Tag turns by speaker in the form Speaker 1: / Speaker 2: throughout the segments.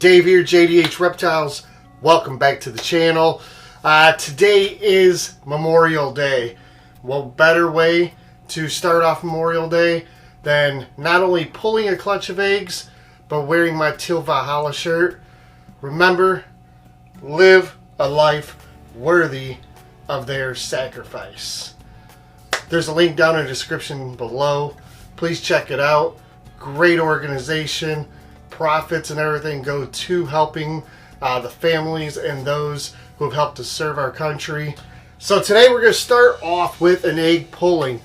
Speaker 1: Dave here, JDH Reptiles. Welcome back to the channel. Today is Memorial Day. What better way to start off Memorial Day than not only pulling a clutch of eggs, but wearing my Teal Valhalla shirt. Remember, live a life worthy of their sacrifice. There's a link down in the description below. Please check it out. Great organization. Profits and everything go to helping the families and those who have helped to serve our country. So today we're going to start off with an egg pulling.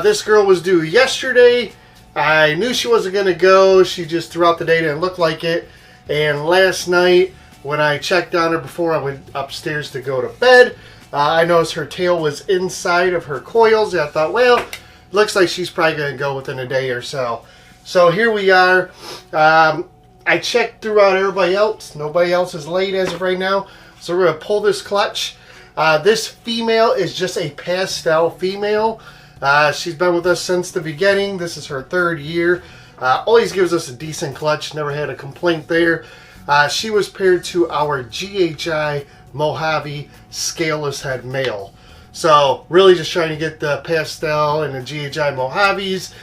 Speaker 1: This girl was due yesterday. I knew she wasn't going to go. She just threw out the date and it looked like it. And last night when I checked on her before I went upstairs to go to bed, I noticed her tail was inside of her coils. And I thought, well, looks like she's probably going to go within a day or so. So here we are. I checked throughout everybody else. Nobody else is laid as of right now. So we're going to pull this clutch. This female is just a pastel female. She's been with us since the beginning. This is her third year. Always gives us a decent clutch. Never had a complaint there. She was paired to our GHI Mojave scaleless head male. So really just trying to get the pastel and the GHI Mojaves.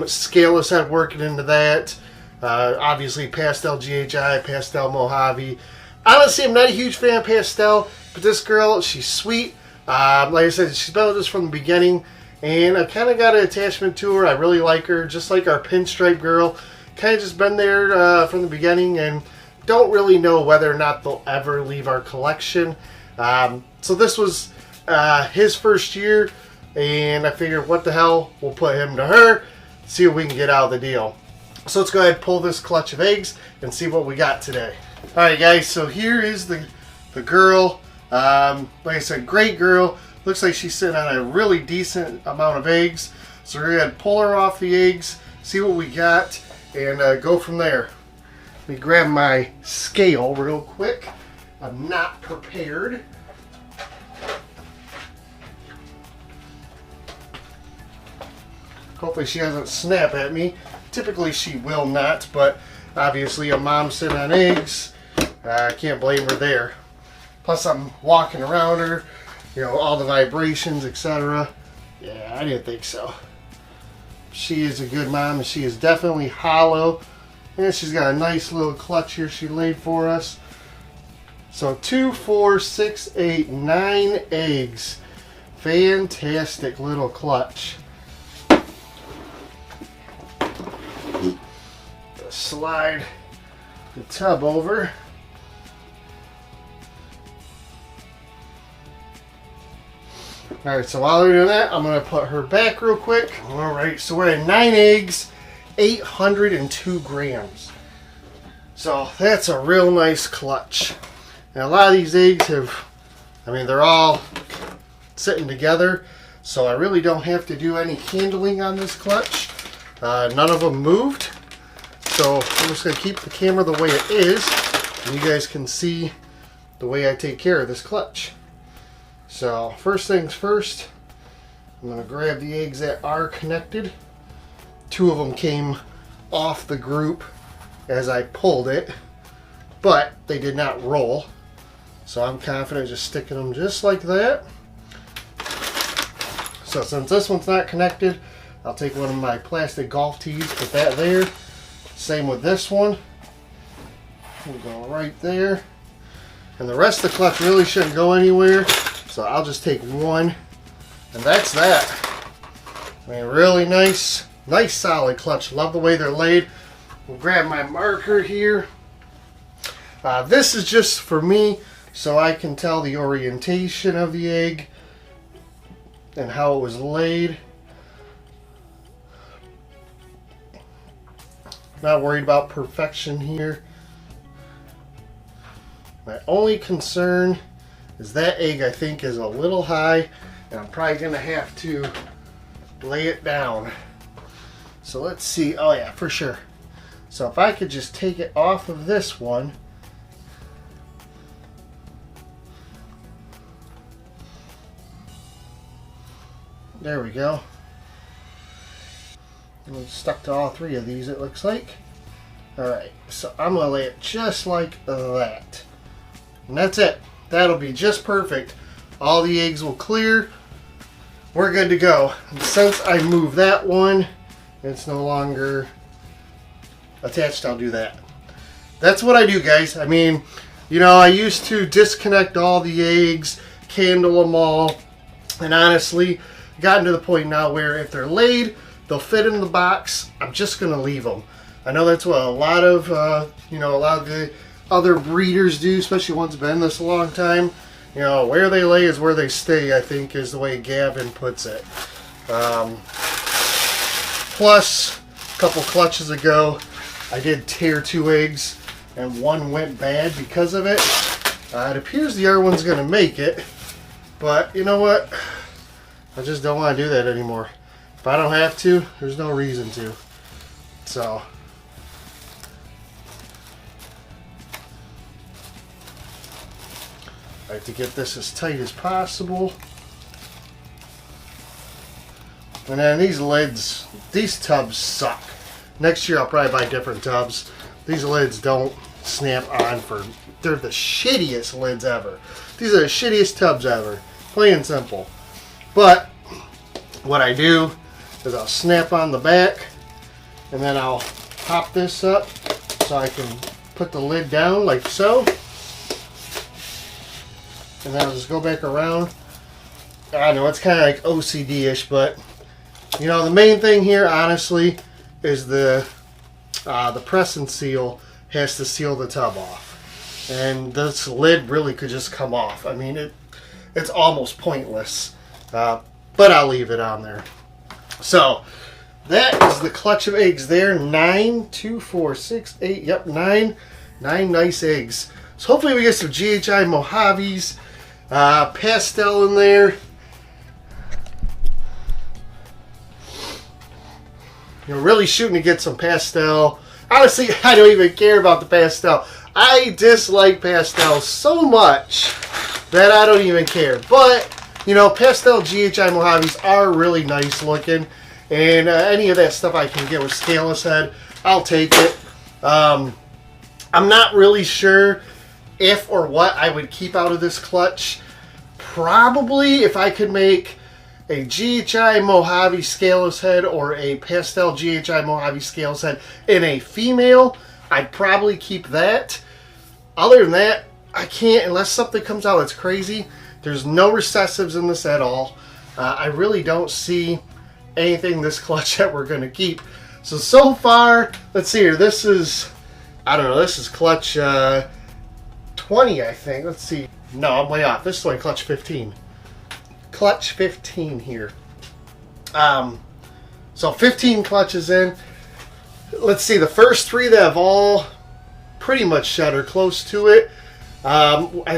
Speaker 1: Scaleless head working into that. Obviously pastel GHI, pastel Mojave. Honestly, I'm not a huge fan of pastel, but this girl, she's sweet. Like I said, she's been with us from the beginning, and I kind of got an attachment to her. I really like her, just like our pinstripe girl. Kind of just been there from the beginning, and don't really know whether or not they'll ever leave our collection. So this was his first year, and I figured, what the hell, we'll put him to her, see what we can get out of the deal. So let's go ahead and pull this clutch of eggs and see what we got today. Alright guys, so here is the girl. Like I said, great girl. Looks like she's sitting on a really decent amount of eggs. So we're going to pull her off the eggs, see what we got, and go from there. Let me grab my scale real quick. I'm not prepared. Hopefully she doesn't snap at me. Typically she will not, but obviously a mom sitting on eggs, I can't blame her there. Plus I'm walking around her, you know, all the vibrations, etc. Yeah, I didn't think so. She is a good mom, and she is definitely hollow. And she's got a nice little clutch here she laid for us. So 2, 4, 6, 8, 9 eggs. Fantastic little clutch. Slide the tub over. Alright, so while we're doing that, I'm going to put her back real quick. Alright, so we're at 9 eggs, 802 grams. So that's a real nice clutch. And a lot of these eggs have, I mean, they're all sitting together, so I really don't have to do any handling on this clutch. None of them moved. So I'm just going to keep the camera the way it is, and you guys can see the way I take care of this clutch. So first things first, I'm going to grab the eggs that are connected. 2 of them came off the group as I pulled it, but they did not roll. So I'm confident just sticking them just like that. So since this one's not connected, I'll take one of my plastic golf tees, put that there. Same with this one. We'll go right there. And the rest of the clutch really shouldn't go anywhere. So I'll just take one. And that's that. I mean, really nice solid clutch. Love the way they're laid. We'll grab my marker here. This is just for me so I can tell the orientation of the egg and how it was laid. Not worried about perfection here. My only concern is that egg, I think, is a little high, and I'm probably going to have to lay it down. So let's see. Oh yeah, for sure. So if I could just take it off of this one. There we go. It's stuck to all 3 of these, it looks like. Alright, so I'm going to lay it just like that. And that's it. That'll be just perfect. All the eggs will clear. We're good to go. And since I moved that one, it's no longer attached, I'll do that. That's what I do, guys. I mean, you know, I used to disconnect all the eggs, candle them all, and honestly, gotten to the point now where if they're laid, they'll fit in the box. I'm just going to leave them. I know that's what a lot of, you know, a lot of the other breeders do, especially ones that have been in this a long time. You know, where they lay is where they stay, I think, is the way Gavin puts it. Plus, a couple clutches ago, I did tear 2 eggs, and one went bad because of it. It appears the other one's going to make it, but you know what? I just don't want to do that anymore. If I don't have to, there's no reason to. So, I like to get this as tight as possible. And then these lids, these tubs suck. Next year I'll probably buy different tubs. These lids don't snap on they're the shittiest lids ever. These are the shittiest tubs ever. Plain and simple. But what I do is I'll snap on the back and then I'll pop this up so I can put the lid down like so. And then I'll just go back around. I know it's kind of like OCD-ish, but you know, the main thing here, honestly, is the press and seal has to seal the tub off. And this lid really could just come off. I mean, it's almost pointless. But I'll leave it on there. So, that is the clutch of eggs there. 9, 2, 4, 6, 8, yep, 9 nice eggs. So hopefully we get some GHI Mojaves, pastel in there. You know, really shooting to get some pastel. Honestly, I don't even care about the pastel. I dislike pastel so much that I don't even care. But, you know, pastel GHI Mojaves are really nice looking. And any of that stuff I can get with scaleless head, I'll take it. I'm not really sure if or what I would keep out of this clutch. Probably if I could make a GHI Mojave scaleless head or a pastel GHI Mojave scaleless head in a female, I'd probably keep that. Other than that, I can't unless something comes out that's crazy. There's no recessives in this at all. I really don't see anything this clutch that we're going to keep. So far, let's see here. This is, I don't know, this is clutch 20, I think. Let's see. No, I'm way off. This is only clutch 15. Clutch 15 here. So 15 clutches in. Let's see, the first 3 that have all pretty much shed or close to it.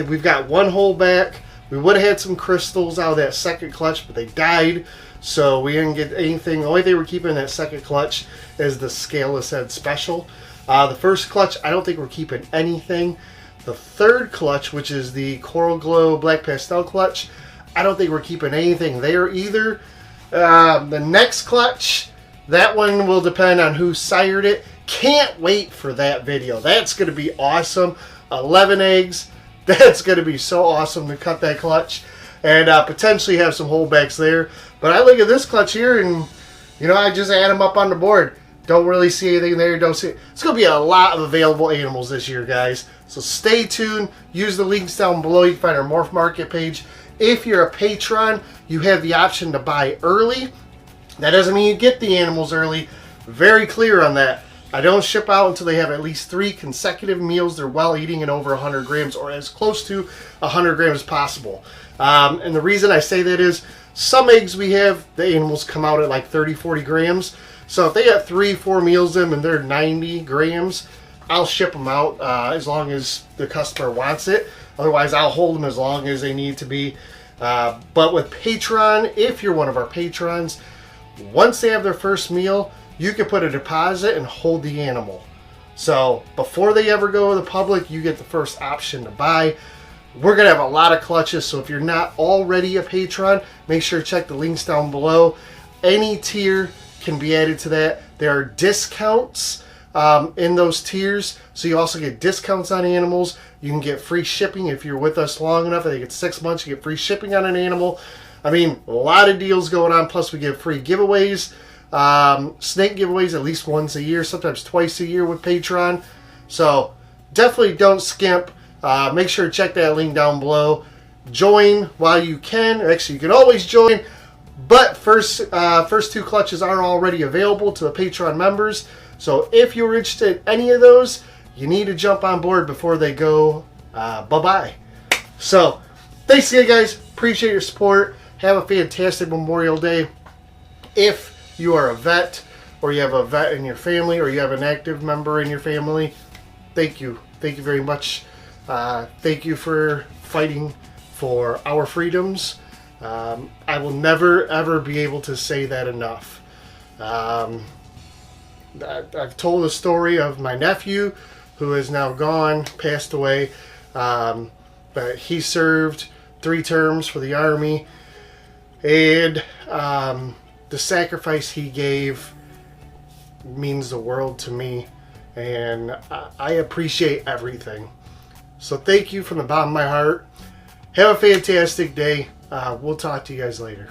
Speaker 1: We've got 1 hole back. We would have had some crystals out of that second clutch, but they died, so we didn't get anything. The only thing we're keeping in that second clutch is the scaleless head special. The first clutch, I don't think we're keeping anything. The third clutch, which is the Coral Glow Black Pastel clutch, I don't think we're keeping anything there either. The next clutch, that one will depend on who sired it. Can't wait for that video. That's going to be awesome. 11 eggs. That's going to be so awesome to cut that clutch and potentially have some holdbacks there. But I look at this clutch here and, you know, I just add them up on the board. Don't really see anything there. Don't see. It's going to be a lot of available animals this year, guys. So stay tuned. Use the links down below. You can find our Morph Market page. If you're a patron, you have the option to buy early. That doesn't mean you get the animals early. Very clear on that. I don't ship out until they have at least 3 consecutive meals they're well eating and over 100 grams or as close to 100 grams as possible. And the reason I say that is some eggs we have, the animals come out at like 30, 40 grams. So if they got 3, 4 meals in and they're 90 grams, I'll ship them out as long as the customer wants it. Otherwise, I'll hold them as long as they need to be. But with Patreon, if you're one of our patrons, once they have their first meal, you can put a deposit and hold the animal. So before they ever go to the public, you get the first option to buy. We're going to have a lot of clutches, so if you're not already a patron, make sure to check the links down below. Any tier can be added to that. There are discounts in those tiers, so you also get discounts on animals. You can get free shipping if you're with us long enough. I think it's 6 months. You get free shipping on an animal. I mean, a lot of deals going on. Plus, we give free giveaways, snake giveaways at least once a year, sometimes twice a year with Patreon. So definitely don't skimp. Make sure to check that link down below. Join while you can. Actually, you can always join. But first two clutches are already available to the Patreon members. So if you're interested in any of those, you need to jump on board before they go bye-bye. So thanks again, guys. Appreciate your support. Have a fantastic Memorial Day. If you are a vet, or you have a vet in your family, or you have an active member in your family, thank you. Thank you very much. Thank you for fighting for our freedoms. I will never, ever be able to say that enough. I've told the story of my nephew, who is now gone, passed away. But he served 3 terms for the Army. And the sacrifice he gave means the world to me. And I appreciate everything. So thank you from the bottom of my heart. Have a fantastic day. We'll talk to you guys later.